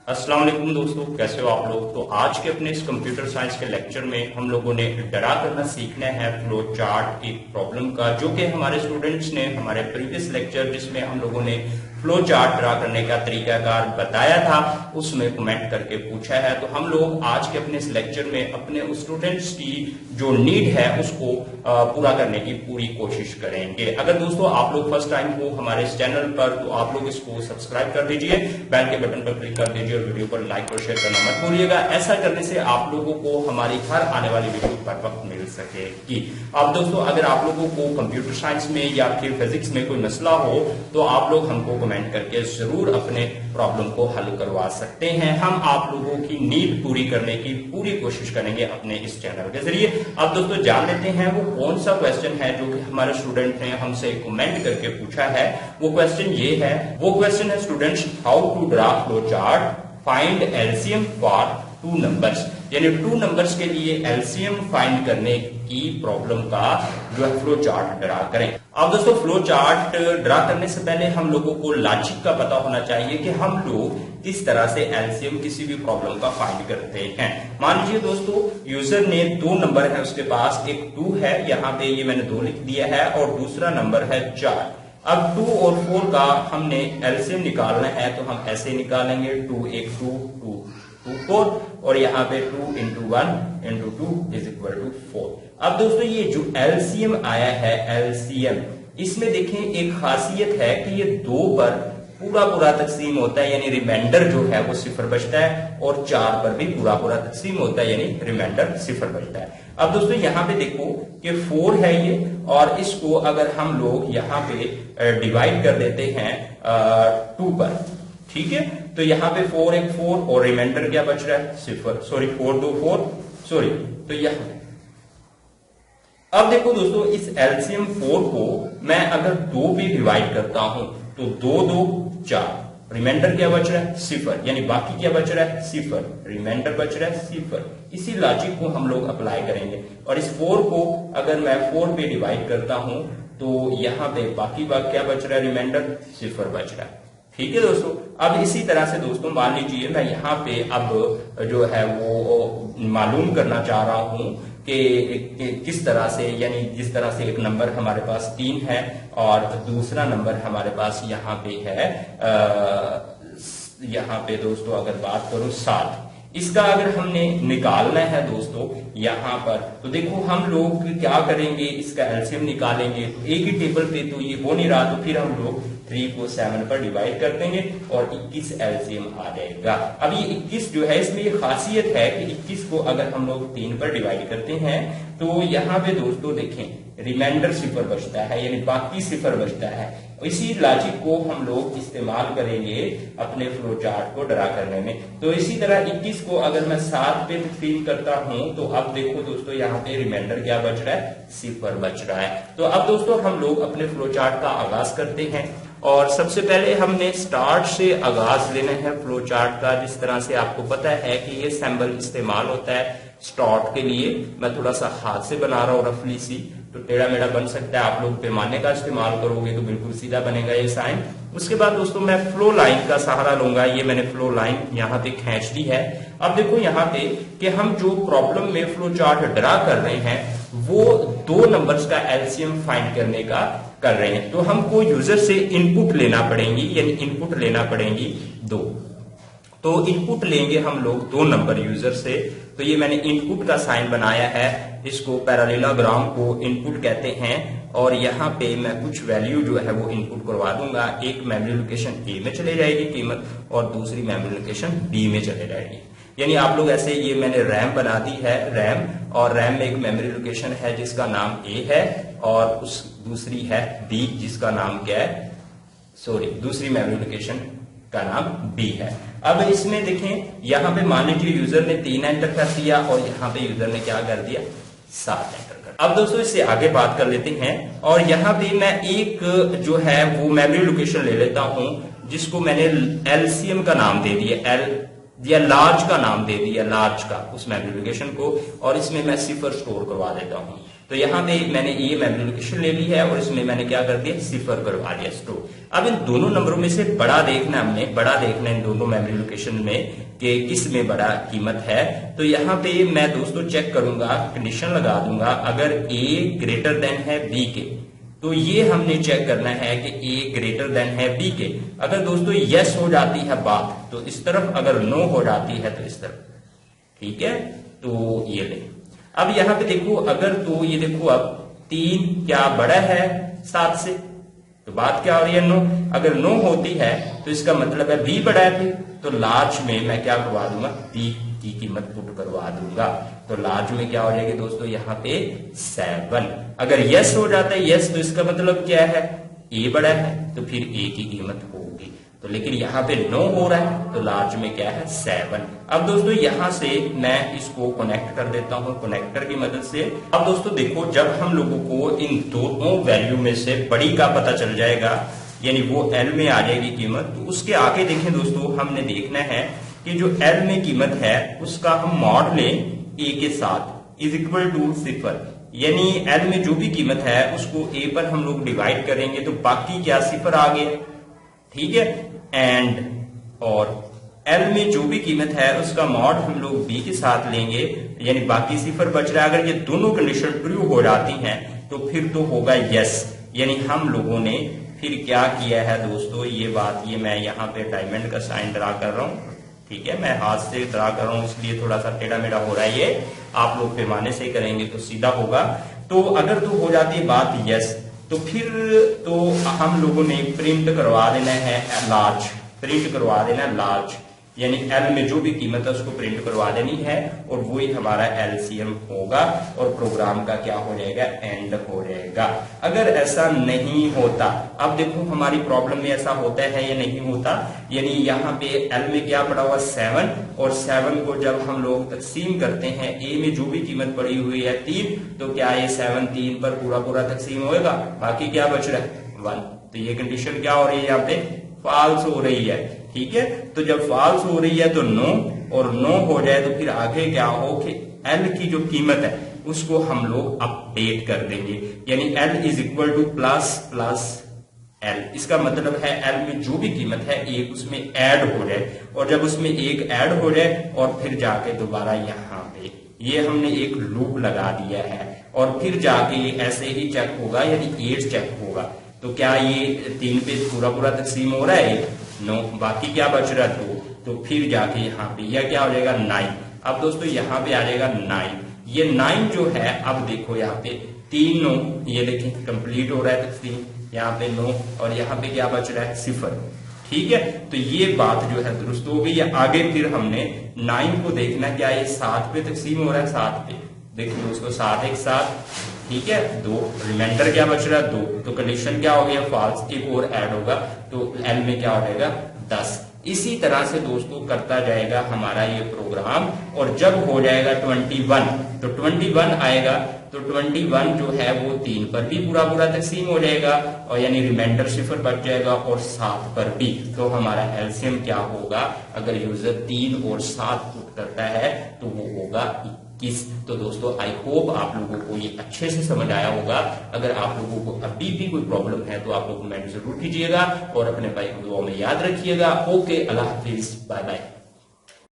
अस्सलाम वालेकुम दोस्तों, कैसे हो आप लोग। तो आज के अपने इस कंप्यूटर साइंस के लेक्चर में हम लोगों ने ड्रा करना सीखना है फ्लो चार्ट एक प्रॉब्लम का, जो कि हमारे स्टूडेंट्स ने हमारे प्रीवियस लेक्चर जिसमें हम लोगों ने फ्लो चार्ट ड्रा करने का तरीकाकार बताया था उसमें कमेंट करके पूछा है। तो हम लोग आज के अपने इस लेक्चर में अपने उस स्टूडेंट्स की जो नीड है उसको पूरा करने की पूरी कोशिश करेंगे। अगर दोस्तों आप लोग फर्स्ट टाइम हो हमारे इस चैनल पर तो आप लोग इसको सब्सक्राइब कर दीजिए, बेल के बटन पर क्लिक कर दीजिए और वीडियो को लाइक और शेयर करना मत भूलिएगा। ऐसा करने से आप लोगों को हमारी हर आने वाली वीडियो पर वक्त मिल सकेगी। अब दोस्तों अगर आप लोगों को कंप्यूटर साइंस में या फिर फिजिक्स में कोई मसला हो तो आप लोग हमको कमेंट करके जरूर अपने प्रॉब्लम को हल करवा सकते हैं। हम आप लोगों की नीड पूरी करने की पूरी कोशिश करेंगे अपने इस चैनल के जरिए। अब दोस्तों जान लेते हैं वो कौन सा क्वेश्चन है जो कि हमारे स्टूडेंट ने हमसे कमेंट करके पूछा है। वो क्वेश्चन ये है, वो क्वेश्चन है students, how to draw flow chart, find LCM for two numbers. यानी टू नंबर्स के लिए एलसीएम फाइंड करने की प्रॉब्लम का जो है फ्लो चार्ट ड्रा करें। अब दोस्तों फ्लो चार्ट ड्रा करने से पहले हम लोगों को लॉजिक का पता होना चाहिए कि हम लोग किस तरह से एलसीएम किसी भी प्रॉब्लम का फाइंड करते हैं। मान लीजिए दोस्तों यूजर ने दो नंबर है उसके पास, एक 2 है, यहाँ पे ये मैंने 2 लिख दिया है, और दूसरा नंबर है 4। अब 2 और 4 का हमने एलसीएम निकालना है तो हम ऐसे निकालेंगे, 2 एक 2 2 2 4, और यहाँ पे 2 into 1 into 2 is equal to 4। अब दोस्तों ये जो एलसीएम आया है, एलसीएम, इसमें देखें एक खासियत है कि ये 2 पर पूरा तकसीम होता है, यानी रिमाइंडर जो है वो 0 बचता है, और 4 पर भी पूरा तकसीम होता है, यानी रिमाइंडर 0 बचता है। अब दोस्तों यहाँ पे देखो कि 4 है ये, और इसको अगर हम लोग यहाँ पे डिवाइड कर देते हैं 2 पर, ठीक है, तो यहाँ पे 4 एक 4 और रिमाइंडर क्या बच रहा है 0, सॉरी 4 2 4, सॉरी, तो यहाँ अब देखो दोस्तों इस एलसीएम 4 को मैं अगर 2 भी डिवाइड करता हूं तो 2 2 4, रिमाइंडर क्या बच रहा है 0, यानी बाकी क्या बच रहा है 0, रिमाइंडर बच रहा है 0। इसी लॉजिक को हम लोग अप्लाई करेंगे, और इस 4 को अगर मैं 4 पे डिवाइड करता हूं तो यहाँ पे बाकी क्या बच रहा है, रिमाइंडर 0 बच रहा है। ठीक है दोस्तों, अब इसी तरह से दोस्तों मान लीजिए मैं यहाँ पे अब जो है वो मालूम करना चाह रहा हूं कि किस तरह से, यानी जिस तरह से एक नंबर हमारे पास 3 है और दूसरा नंबर हमारे पास यहाँ पे है यहाँ पे दोस्तों अगर बात करूं 7, इसका अगर हमने निकालना है दोस्तों यहाँ पर, तो देखो हम लोग क्या करेंगे, इसका एलसीएम निकालेंगे। तो एक ही टेबल पे तो ये हो नहीं रहा, तो फिर हम लोग 3 को 7 पर डिवाइड कर देंगे और 21 एलसीएम आ जाएगा। अब ये 21 जो है इसमें ये खासियत है कि 21 को अगर हम लोग 3 पर डिवाइड करते हैं तो यहाँ पे दोस्तों देखें रिमाइंडर 0 बचता है, यानी बाकी 0 बचता है। इसी लॉजिक को हम लोग इस्तेमाल करेंगे अपने फ्लो चार्ट को ड्रा करने में। तो इसी तरह 21 को अगर मैं 7 पे तकसीम करता हूं तो अब देखो दोस्तों यहाँ पे रिमाइंडर क्या बच रहा है, 0 बच रहा है। तो अब दोस्तों हम लोग अपने फ्लो चार्ट का आगाज करते हैं, और सबसे पहले हमने स्टार्ट से आगाज लेना है फ्लो चार्ट का। जिस तरह से आपको पता है कि ये सिंबल इस्तेमाल होता है स्टार्ट के लिए, मैं थोड़ा सा हाथ से बना रहा हूँ रफली सी, तो टेढ़ा मेढ़ा बन सकता है, आप लोग पैमाने का इस्तेमाल करोगे तो बिल्कुल सीधा बनेगा ये साइन। उसके बाद दोस्तों मैं फ्लो लाइन का सहारा लूंगा, ये मैंने फ्लो लाइन यहाँ पे खींच दी है। अब देखो यहाँ पे कि हम जो प्रॉब्लम में फ्लो चार्ट ड्रा कर रहे हैं वो 2 नंबर्स का एलसीएम फाइंड करने का कर रहे हैं, तो हमको यूजर से इनपुट लेना पड़ेगी, यानी इनपुट लेना पड़ेगी 2। तो इनपुट लेंगे हम लोग 2 नंबर यूजर से। तो ये मैंने इनपुट का साइन बनाया है, इसको पैरेललोग्राम को इनपुट कहते हैं, और यहाँ पे मैं कुछ वैल्यू जो है वो इनपुट करवा दूंगा। एक मेमोरी लोकेशन ए में चले जाएगी कीमत, और दूसरी मेमोरी लोकेशन बी में चले जाएगी। यानी आप लोग ऐसे, ये मैंने रैम बना दी है, रैम, और रैम में एक मेमोरी लोकेशन है जिसका नाम ए है, और उस दूसरी है बी जिसका नाम क्या है, सॉरी दूसरी मेमोरी लोकेशन का नाम बी है। अब इसमें देखें यहाँ पे मान लीजिए यूजर ने 3 एंटर कर दिया और यहाँ पे यूजर ने क्या कर दिया 7 एंटर कर दिया। अब दोस्तों इससे आगे बात कर लेते हैं, और यहाँ पे मैं एक जो है वो मेमोरी लोकेशन ले लेता हूं जिसको मैंने एलसीएम का नाम दे दिया, या लार्ज का नाम दे दिया, लार्ज का उस मेमोरी लोकेशन को, और इसमें मैं सिफर स्टोर करवा देता हूं। तो यहाँ पे मैंने ये मेमोरी लोकेशन ले ली है और इसमें मैंने क्या कर दिया, सिफर करवा दिया स्टोर। अब इन दोनों नंबरों में से बड़ा देखना, हमने बड़ा देखना इन दोनों मेमोरी लोकेशन में कि किस में बड़ा कीमत है। तो यहाँ पे मैं दोस्तों चेक करूंगा, कंडीशन लगा दूंगा, अगर ए ग्रेटर देन है बी के, तो ये हमने चेक करना है कि ए ग्रेटर देन है बी के। अगर दोस्तों यस हो जाती है बात तो इस तरफ, अगर नो हो जाती है तो इस तरफ, ठीक है। तो ये ले, अब यहां पे देखो, अगर तो ये देखो अब 3 क्या बड़ा है 7 से, तो बात क्या हो रही है, नो। अगर नो होती है तो इसका मतलब है बी बड़ा है, तो लार्ज में मैं क्या करवा दूंगा, बी की कीमत पुट करवा दूंगा। तो लार्ज में क्या हो जाएगी दोस्तों, यहाँ पे 7। अगर यस हो जाता है, यस, तो इसका मतलब क्या है, ए बड़ा है, तो फिर ए की कीमत होगी। तो लेकिन यहाँ पे नो हो रहा है, तो लार्ज में क्या है, 7। अब दोस्तों यहां से मैं इसको कनेक्ट कर देता हूं कनेक्टर की मदद से। अब दोस्तों देखो, जब हम लोगों को इन दोनों वैल्यू में से बड़ी का पता चल जाएगा, यानी वो एल में आ जाएगी कीमत, तो उसके आगे देखें दोस्तों, हमने देखना है कि जो एल में कीमत है उसका हम मॉड लें ए के साथ इज इक्वल टू सिफर, यानी एल में जो भी कीमत है उसको ए पर हम लोग डिवाइड करेंगे तो बाकी क्या सिफर आ गया, ठीक है। एंड और एल में जो भी कीमत है उसका मॉड हम लोग बी के साथ लेंगे, यानी बाकी सिफर बच रहा है। अगर ये दोनों कंडीशन ट्रू हो जाती हैं तो फिर तो होगा यस, यानी हम लोगों ने फिर क्या किया है दोस्तों, ये बात, ये मैं यहाँ पे डायमंड का साइन ड्रा कर रहा हूँ, ठीक है। मैं हाथ से ड्रा कर रहा हूँ इसलिए थोड़ा सा टेढ़ा मेढ़ा हो रहा है, ये आप लोग पैमाने से करेंगे तो सीधा होगा। तो अगर तो हो जाती है बात यस, तो फिर तो हम लोगों ने प्रिंट करवा देना है लार्ज, प्रिंट करवा देना है लार्ज, यानी एल में जो भी कीमत है उसको प्रिंट करवा देनी है, और वही हमारा एलसीएम होगा और प्रोग्राम का क्या हो जाएगा, एंड हो जाएगा। अगर ऐसा नहीं होता, अब देखो हमारी प्रॉब्लम में ऐसा होता है या नहीं होता, यानी यहाँ पे एल में क्या पड़ा हुआ 7, और 7 को जब हम लोग तकसीम करते हैं, ए में जो भी कीमत पड़ी हुई है 3, तो क्या ये 7 3 पर पूरा पूरा तकसीम होएगा, बाकी क्या बच रहा है 1। तो ये कंडीशन क्या हो रही है, यहाँ पे फॉल्स हो रही है, ठीक है। तो जब फॉल्स हो रही है तो नो, और नो हो जाए तो फिर आगे क्या हो कि एल की जो कीमत है उसको हम लोग अपडेट कर देंगे, यानी L is equal two plus plus L. इसका मतलब है एल में जो भी कीमत है एक उसमें ऐड हो जाए, और जब उसमें एक ऐड हो जाए और फिर जाके दोबारा यहाँ पे ये हमने एक लूप लगा दिया है, और फिर जाके ऐसे ही चेक होगा, यानी 8 चेक होगा। तो क्या ये 3 पे पूरा पूरा तकसीम हो रहा है, नो, बाकी क्या बच रहा है 2, तो फिर जाके यहाँ पे यह क्या हो जाएगा 9। अब दोस्तों यहाँ पे आ जाएगा 9, ये 9 जो है, अब देखो यहाँ पे 3 नो, ये देखें कंप्लीट हो रहा है तकसीम, यहाँ पे नो, और यहाँ पे क्या बच रहा है 0, ठीक है। तो ये बात जो है दुरुस्त हो गई है। आगे फिर हमने 9 को देखना, क्या ये 7 पे तकसीम हो रहा है, 7 पे, देखिए दोस्तों 7 एक साथ, ठीक है, 2, रिमाइंडर क्या बच रहा है 2, तो कंडीशन क्या हो गया फॉल्स, एक और ऐड होगा तो एल में क्या हो जाएगा 10। इसी तरह से दोस्तों करता जाएगा हमारा ये प्रोग्राम, और जब हो जाएगा 21, तो 21 आएगा, तो 21 जो है वो 3 पर भी पूरा पूरा तकसीम हो जाएगा, और यानी रिमाइंडर 0 बच जाएगा, और 7 पर भी। तो हमारा एलसीएम क्या होगा, अगर यूजर 3 और 7 पुट करता है तो वो होगा 21। तो दोस्तों आई होप आप लोगों को ये अच्छे से समझ आया होगा। अगर आप लोगों को अभी भी कोई प्रॉब्लम है तो आप लोग कमेंट जरूर कीजिएगा, और अपने भाई को दुआ में याद रखिएगा। ओके, अल्लाह हाफिज, बाय बाय।